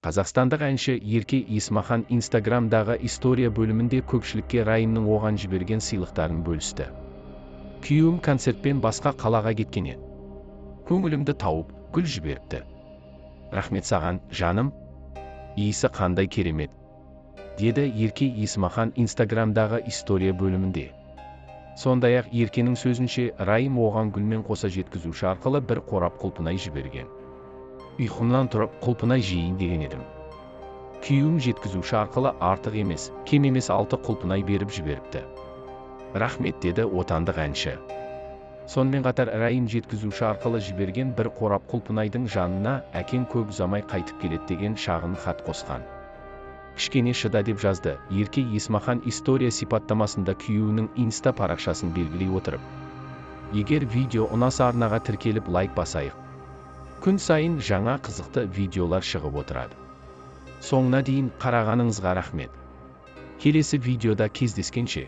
Қазақстандық әнші Ерке Есмахан Инстаграмдағы история бөлімінде көпшілікке Райымның оған жіберген сыйлықтарын бөлісті. Күйеуім концертпен басқа қалаға кеткен еді. Көңілімді тауып, гүл жіберіпті. Рахмет саған, жаным. Иісі қандай керемет, деді Ерке Есмахан Инстаграмдағы история бөлімінде. Сондай-ақ Еркенің сөзінше, Райым оған гүлмен қоса жеткізуші арқылы бір қорап құлпынай жіберген. Ұйқымнан тұрып құлпынай жейін деген едім. Күйеуім жеткізуші арқылы артық емес, кем емес 6 құлпынай беріп жіберіпті. Рахмет, деді отандық әнші. Сонымен қатар Райым жеткізуші арқылы жіберген бір қорап құлпынайдың жанына әкем көп ұзамай қайтып келеді деген шағын хат қосқан. Кішкене шыда, деп жазды Ерке Есмахан история сипаттамасында күйеуінің инста парақшасын белгілей отырып. Егер видео ұнаса арнаға тіркеліп лайк басайық. Күн сайын жаңа қызықты видеолар шығып отырады. Соңына дейін қарағаныңызға рахмет. Келесі видеода кездескенше.